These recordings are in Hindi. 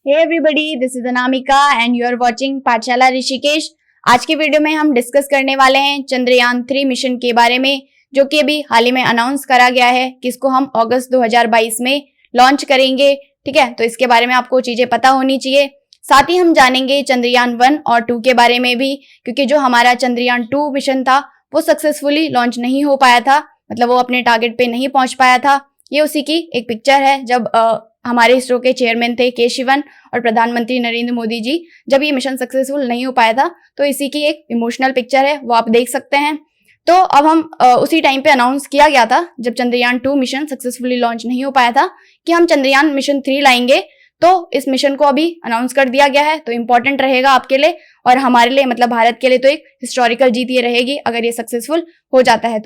Hey everybody, this is Anamika and you are watching पाठशाला ऋषिकेश। आज की वीडियो में हम डिस्कस करने वाले हैं चंद्रयान 3 मिशन के बारे में, जो कि अभी हाल ही में अनाउंस करा गया है कि इसको हम अगस्त 2022 में लॉन्च करेंगे। ठीक है, तो इसके बारे में आपको चीजें पता होनी चाहिए। साथ ही हम जानेंगे चंद्रयान 1 और 2 के बारे में भी, क्योंकि जो हमारा चंद्रयान 2 मिशन था वो सक्सेसफुली लॉन्च नहीं हो पाया था, मतलब वो अपने टारगेट पे नहीं पहुंच पाया था। ये उसी की एक पिक्चर है जब हमारे इसरो के चेयरमैन थे के शिवन और प्रधानमंत्री नरेंद्र मोदी जी, जब ये मिशन सक्सेसफुल नहीं हो पाया था, तो इसी की एक इमोशनल पिक्चर है, वो आप देख सकते हैं। तो अब हम उसी टाइम पे अनाउंस किया गया था जब चंद्रयान 2 मिशन सक्सेसफुली लॉन्च नहीं हो पाया था कि हम चंद्रयान मिशन 3 लाएंगे। तो इस मिशन को अभी अनाउंस कर दिया गया है, तो इंपॉर्टेंट रहेगा आपके लिए और हमारे लिए, मतलब भारत के लिए तो एक हिस्टोरिकल जीत ये रहेगी अगर ये सक्सेसफुल हो जाता है।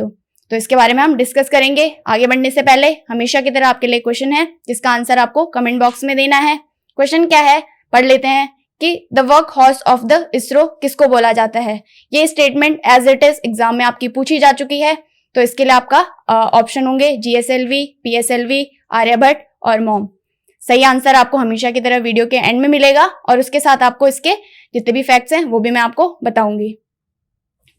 तो इसके बारे में हम डिस्कस करेंगे। आगे बढ़ने से पहले हमेशा की तरह आपके लिए क्वेश्चन है जिसका आंसर आपको कमेंट बॉक्स में देना है। क्वेश्चन क्या है, पढ़ लेते हैं कि the workhorse of the ISRO किसको बोला जाता है। ये statement as it is exam में आपकी पूछी जा चुकी है, तो इसके लिए आपका ऑप्शन होंगे GSLV, PSLV, आर्यभट्ट और मॉम। सही आंसर आपको हमेशा की तरह वीडियो के एंड में मिलेगा और उसके साथ आपको इसके जितने भी फैक्ट्स हैं वो भी मैं आपको बताऊंगी।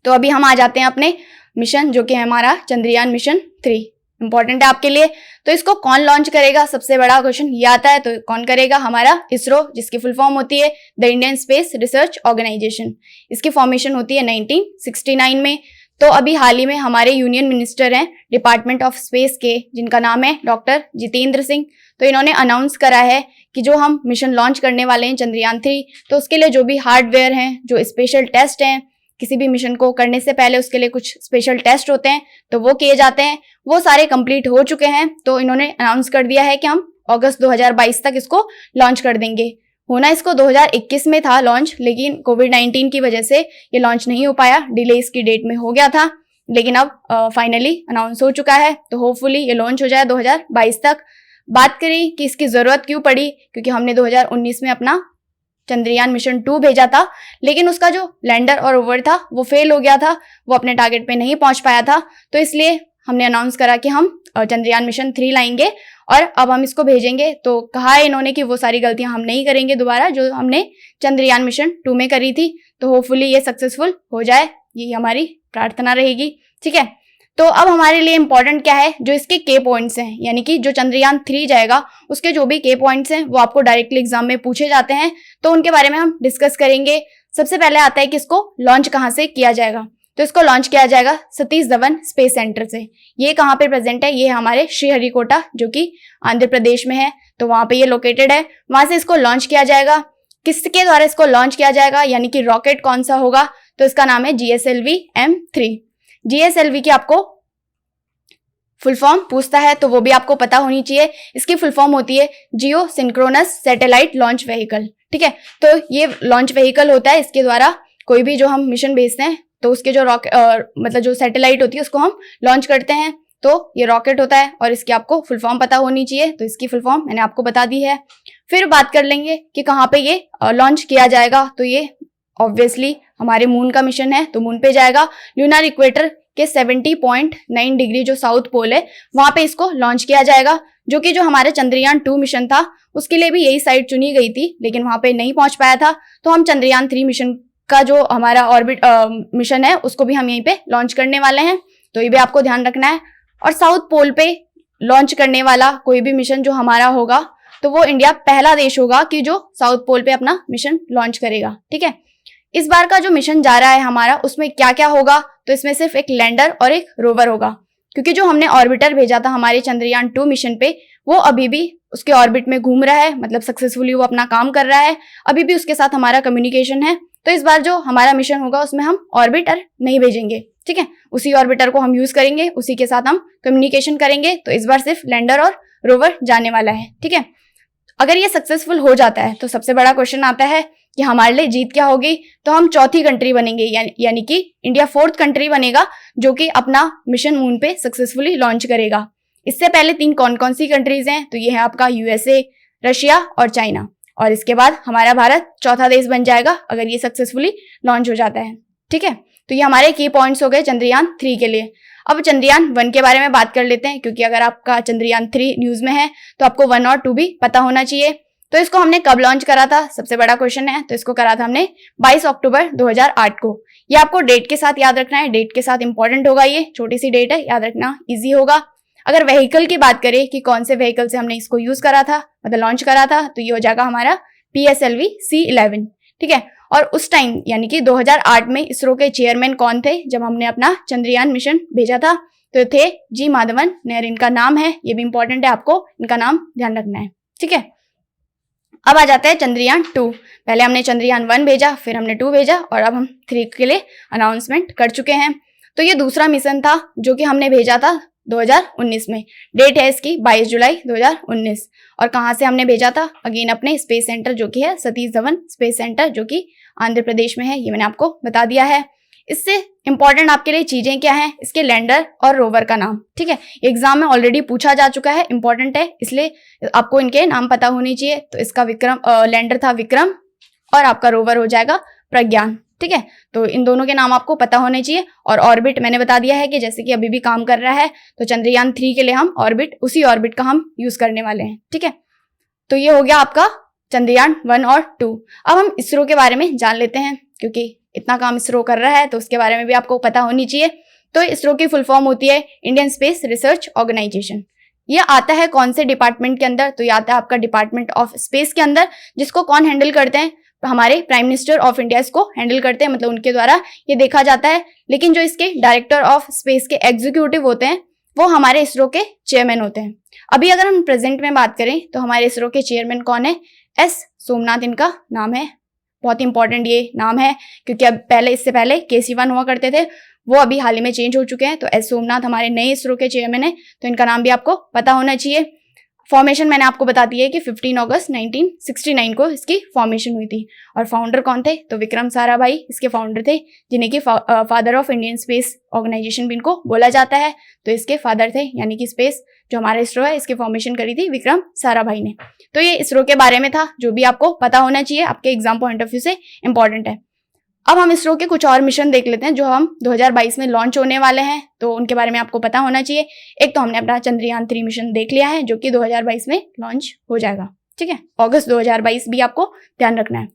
तो अभी हम आ जाते हैं अपने मिशन, जो कि है हमारा चंद्रयान मिशन 3। इंपॉर्टेंट है आपके लिए। तो इसको कौन लॉन्च करेगा, सबसे बड़ा क्वेश्चन ये आता है। तो कौन करेगा, हमारा इसरो, जिसकी फुल फॉर्म होती है the Indian Space Research Organisation. इसकी फॉर्मेशन होती है 1969 में। तो अभी हाल ही में हमारे यूनियन मिनिस्टर हैं डिपार्टमेंट ऑफ स्पेस के, जिनका नाम है डॉक्टर जितेंद्र सिंह। तो इन्होंने अनाउंस करा है कि जो हम मिशन लॉन्च करने वाले हैं चंद्रयान 3, तो उसके लिए जो भी हार्डवेयर हैं, जो स्पेशल टेस्ट हैं, किसी भी मिशन को करने से पहले उसके लिए कुछ स्पेशल टेस्ट होते हैं, तो वो किए जाते हैं, वो सारे कंप्लीट हो चुके हैं। तो इन्होंने अनाउंस कर दिया है कि हम अगस्त 2022 तक इसको लॉन्च कर देंगे। होना इसको 2021 में था लॉन्च, लेकिन कोविड-19 की वजह से ये लॉन्च नहीं हो पाया, डिले इसकी डेट में हो गया था। लेकिन अब फाइनली अनाउंस हो चुका है, तो होपफुली ये लॉन्च हो जाए 2022 तक। बात करें कि इसकी जरूरत क्यों पड़ी, क्योंकि हमने 2019 में अपना चंद्रयान मिशन 2 भेजा था, लेकिन उसका जो लैंडर और रोवर था वो फेल हो गया था, वो अपने टारगेट पे नहीं पहुंच पाया था। तो इसलिए हमने अनाउंस करा कि हम चंद्रयान मिशन 3 लाएंगे और अब हम इसको भेजेंगे। तो कहा है इन्होंने कि वो सारी गलतियां हम नहीं करेंगे दोबारा जो हमने चंद्रयान मिशन 2 में करी थी। तो होपफुली ये सक्सेसफुल हो जाए, यही हमारी प्रार्थना रहेगी। ठीक है, तो अब हमारे लिए इंपॉर्टेंट क्या है, जो इसके के पॉइंट्स हैं, यानी कि जो चंद्रयान 3 जाएगा उसके जो भी के पॉइंट्स हैं वो आपको डायरेक्टली एग्जाम में पूछे जाते हैं, तो उनके बारे में हम डिस्कस करेंगे। सबसे पहले आता है कि इसको लॉन्च कहाँ से किया जाएगा। तो इसको लॉन्च किया जाएगा सतीश धवन स्पेस सेंटर से। ये कहाँ पे प्रेजेंट है, ये हमारे श्रीहरिकोटा, जो कि आंध्र प्रदेश में है, तो वहां पे ये लोकेटेड है। वहां से इसको लॉन्च किया जाएगा। किसके द्वारा इसको लॉन्च किया जाएगा, यानी कि रॉकेट कौन सा होगा, तो इसका नाम है GSLV M3। GSLV की आपको फुल फॉर्म पूछता है तो वो भी आपको पता होनी चाहिए। इसकी फुल फॉर्म होती है जियो सिंक्रोनस सैटेलाइट लॉन्च व्हीकल। ठीक है, तो ये लॉन्च व्हीकल होता है, इसके द्वारा कोई भी जो हम मिशन भेजते हैं तो उसके जो मतलब जो सैटेलाइट होती है उसको हम लॉन्च करते हैं, तो ये रॉकेट होता है और इसकी आपको फुल फॉर्म पता होनी चाहिए। तो इसकी फुल फॉर्म मैंने आपको बता दी है। फिर बात कर लेंगे कि कहाँ पे ये लॉन्च किया जाएगा। तो ये ऑब्वियसली हमारे मून का मिशन है, तो मून पे जाएगा। ल्यूनर इक्वेटर के 70.9 डिग्री जो साउथ पोल है वहां पे इसको लॉन्च किया जाएगा, जो कि जो हमारे चंद्रयान 2 मिशन था उसके लिए भी यही साइट चुनी गई थी, लेकिन वहां पे नहीं पहुंच पाया था। तो हम चंद्रयान 3 मिशन का जो हमारा ऑर्बिट मिशन है उसको भी हम यहीं पे लॉन्च करने वाले हैं, तो ये भी आपको ध्यान रखना है। और साउथ पोल पे लॉन्च करने वाला कोई भी मिशन जो हमारा होगा तो वो इंडिया पहला देश होगा कि जो साउथ पोल पे अपना मिशन लॉन्च करेगा। ठीक है, इस बार का जो मिशन जा रहा है हमारा, उसमें क्या क्या होगा, तो इसमें सिर्फ एक लैंडर और एक रोवर होगा, क्योंकि जो हमने ऑर्बिटर भेजा था हमारे चंद्रयान 2 मिशन पे वो अभी भी उसके ऑर्बिट में घूम रहा है, मतलब सक्सेसफुली वो अपना काम कर रहा है, अभी भी उसके साथ हमारा कम्युनिकेशन है। तो इस बार जो हमारा मिशन होगा उसमें हम ऑर्बिटर नहीं भेजेंगे। ठीक है, उसी ऑर्बिटर को हम यूज करेंगे, उसी के साथ हम कम्युनिकेशन करेंगे। तो इस बार सिर्फ लैंडर और रोवर जाने वाला है। ठीक है, अगर ये सक्सेसफुल हो जाता है तो सबसे बड़ा क्वेश्चन आता है कि हमारे लिए जीत क्या होगी। तो हम चौथी कंट्री बनेंगे, यानी कि इंडिया 4th कंट्री बनेगा जो कि अपना मिशन मून पे सक्सेसफुली लॉन्च करेगा। इससे पहले 3 कौन कौन सी कंट्रीज हैं, तो ये है आपका USA, रशिया और चाइना, और इसके बाद हमारा भारत चौथा देश बन जाएगा अगर ये सक्सेसफुली लॉन्च हो जाता है। ठीक है, तो ये हमारे की पॉइंट्स हो गए चंद्रयान 3 के लिए। अब चंद्रयान 1 के बारे में बात कर लेते हैं, क्योंकि अगर आपका चंद्रयान 3 न्यूज में है तो आपको 1 और 2 भी पता होना चाहिए। तो इसको हमने कब लॉन्च करा था, सबसे बड़ा क्वेश्चन है। तो इसको करा था हमने 22 अक्टूबर 2008 को। ये आपको डेट के साथ याद रखना है, डेट के साथ इंपॉर्टेंट होगा, ये छोटी सी डेट है, याद रखना इजी होगा। अगर व्हीकल की बात करें कि कौन से व्हीकल से हमने इसको यूज करा था, मतलब लॉन्च करा था, तो ये हो जाएगा हमारा PSLV C11, ठीक है। और उस टाइम यानी कि 2008 में इसरो के चेयरमैन कौन थे जब हमने अपना चंद्रयान मिशन भेजा था, तो थे जी माधवन नायर, इनका नाम है, ये भी इंपॉर्टेंट है, आपको इनका नाम ध्यान रखना है, ठीक है। अब आ जाता है चंद्रयान 2। पहले हमने चंद्रयान 1 भेजा, फिर हमने 2 भेजा, और अब हम 3 के लिए अनाउंसमेंट कर चुके हैं। तो ये दूसरा मिशन था जो कि हमने भेजा था 2019 में। डेट है इसकी 22 जुलाई 2019। और कहाँ से हमने भेजा था, अगेन अपने स्पेस सेंटर जो कि है सतीश धवन स्पेस सेंटर, जो कि आंध्र प्रदेश में है, ये मैंने आपको बता दिया है। इससे इंपॉर्टेंट आपके लिए चीजें क्या हैं, इसके लैंडर और रोवर का नाम, ठीक है। एग्जाम में ऑलरेडी पूछा जा चुका है, इंपॉर्टेंट है, इसलिए आपको इनके नाम पता होने चाहिए। तो इसका लैंडर था विक्रम, और आपका रोवर हो जाएगा प्रज्ञान, ठीक है। तो इन दोनों के नाम आपको पता होने चाहिए। और ऑर्बिट मैंने बता दिया है कि जैसे कि अभी भी काम कर रहा है, तो चंद्रयान 3 के लिए हम उसी ऑर्बिट का हम यूज करने वाले हैं, ठीक है। तो ये हो गया आपका चंद्रयान 1 और 2। अब हम इसरो के बारे में जान लेते हैं, क्योंकि इतना काम इसरो कर रहा है तो उसके बारे में भी आपको पता होनी चाहिए। तो इसरो की फुल फॉर्म होती है इंडियन स्पेस रिसर्च ऑर्गेनाइजेशन। ये आता है कौन से डिपार्टमेंट के अंदर, तो ये आता है आपका डिपार्टमेंट ऑफ स्पेस के अंदर, जिसको कौन हैंडल करते हैं, हमारे प्राइम मिनिस्टर ऑफ इंडिया इसको हैंडल करते हैं, मतलब उनके द्वारा ये देखा जाता है। लेकिन जो इसके डायरेक्टर ऑफ स्पेस के एग्जीक्यूटिव होते हैं वो हमारे इसरो के चेयरमैन होते हैं। अभी अगर हम प्रेजेंट में बात करें तो हमारे इसरो के चेयरमैन कौन है, एस सोमनाथ इनका नाम है। बहुत इंपॉर्टेंट ये नाम है, क्योंकि अब इससे पहले KC1 हुआ करते थे, वो अभी हाल ही में चेंज हो चुके हैं। तो एस सोमनाथ हमारे नए इसरो के चेयरमैन है, तो इनका नाम भी आपको पता होना चाहिए। फॉर्मेशन मैंने आपको बता दी है कि 15 अगस्त 1969 को इसकी फॉर्मेशन हुई थी। और फाउंडर कौन थे, तो विक्रम साराभाई इसके फाउंडर थे, जिन्हें कि father of Indian space organisation भी इनको बोला जाता है। तो इसके फादर थे, यानी कि स्पेस जो हमारा इसरो है इसकी फॉर्मेशन करी थी विक्रम साराभाई ने। तो ये इसरो के बारे में था, जो भी आपको पता होना चाहिए, आपके एग्जाम पॉइंट ऑफ व्यू से इंपॉर्टेंट है। अब हम इसरो के कुछ और मिशन देख लेते हैं जो हम 2022 में लॉन्च होने वाले हैं, तो उनके बारे में आपको पता होना चाहिए। एक तो हमने अपना चंद्रयान 3 मिशन देख लिया है, जो कि 2022 में लॉन्च हो जाएगा, ठीक है। अगस्त 2022 भी आपको ध्यान रखना है।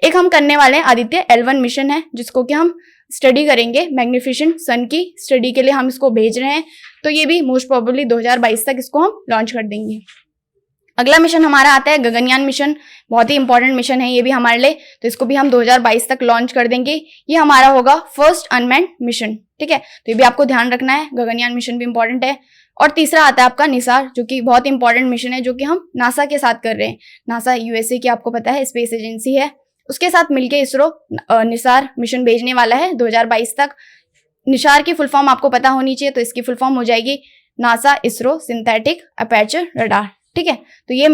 एक हम करने वाले हैं आदित्य L1 मिशन है, जिसको कि हम स्टडी करेंगे, मैग्निफिसेंट सन की स्टडी के लिए हम इसको भेज रहे हैं। तो ये भी मोस्ट प्रोबेबली 2022 तक इसको हम लॉन्च कर देंगे। अगला मिशन हमारा आता है गगनयान मिशन। बहुत ही इंपॉर्टेंट मिशन है ये भी हमारे लिए, तो इसको भी हम 2022 तक लॉन्च कर देंगे। ये हमारा होगा फर्स्ट अनमैन्ड मिशन, ठीक है। तो ये भी आपको ध्यान रखना है, गगनयान मिशन भी इंपॉर्टेंट है। और तीसरा आता है आपका निसार, जो कि बहुत इंपॉर्टेंट मिशन है, जो कि हम नासा के साथ कर रहे हैं। नासा USA की आपको पता है स्पेस एजेंसी है, उसके साथ मिलकर इसरो निसार मिशन भेजने वाला है 2022 तक। निसार की फुल फॉर्म आपको पता होनी चाहिए, तो इसकी फुल फॉर्म हो जाएगी NASA ISRO synthetic aperture radar, ठीक है। तो ये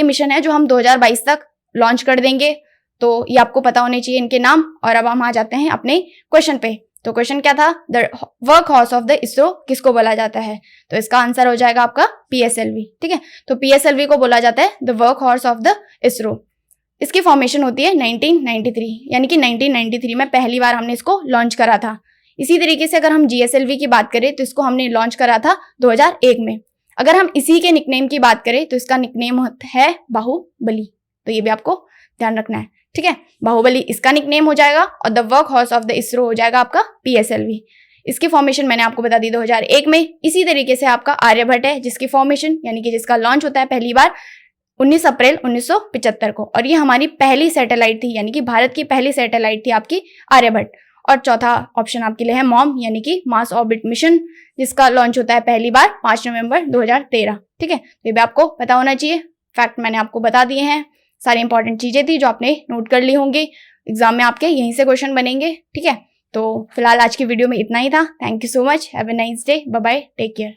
मिशन है जो हम 2022 तक लॉन्च कर देंगे। तो ये आपको पता होने चाहिए इनके नाम। और अब हम आ जाते हैं अपने क्वेश्चन पे। तो क्वेश्चन क्या था, the workhorse of the ISRO किसको बोला जाता है, तो इसका आंसर हो जाएगा आपका PSLV, ठीक है। तो PSLV को बोला जाता है the workhorse of the ISRO. इसकी फॉर्मेशन होती है 1993, यानी कि 1993 में पहली बार हमने इसको लॉन्च करा था। इसी तरीके से अगर हम GSLV की बात करें तो इसको हमने लॉन्च करा था 2001 में। अगर हम इसी के निकनेम की बात करें तो इसका निकनेम है बाहुबली, तो ये भी आपको ध्यान रखना है, ठीक है। बाहुबली इसका निकनेम हो जाएगा और the workhorse of the ISRO हो जाएगा आपका PSLV। इसकी फॉर्मेशन मैंने आपको बता दी 2001 में। इसी तरीके से आपका आर्यभट्ट है, जिसकी फॉर्मेशन यानी कि जिसका लॉन्च होता है पहली बार 19 अप्रैल 1975 को। और ये हमारी पहली सैटेलाइट थी, यानी कि भारत की पहली सैटेलाइट थी आपकी आर्यभट्ट। और चौथा ऑप्शन आपके लिए है मॉम, यानी कि मास ऑर्बिट मिशन, जिसका लॉन्च होता है पहली बार 5 नवंबर 2013, ठीक है। तो ये भी आपको पता होना चाहिए। फैक्ट मैंने आपको बता दिए हैं, सारी इंपॉर्टेंट चीजें थी जो आपने नोट कर ली होंगी। एग्जाम में आपके यहीं से क्वेश्चन बनेंगे, ठीक है। तो फिलहाल आज की वीडियो में इतना ही था। Thank you so much, have a nice day, bye bye, take care.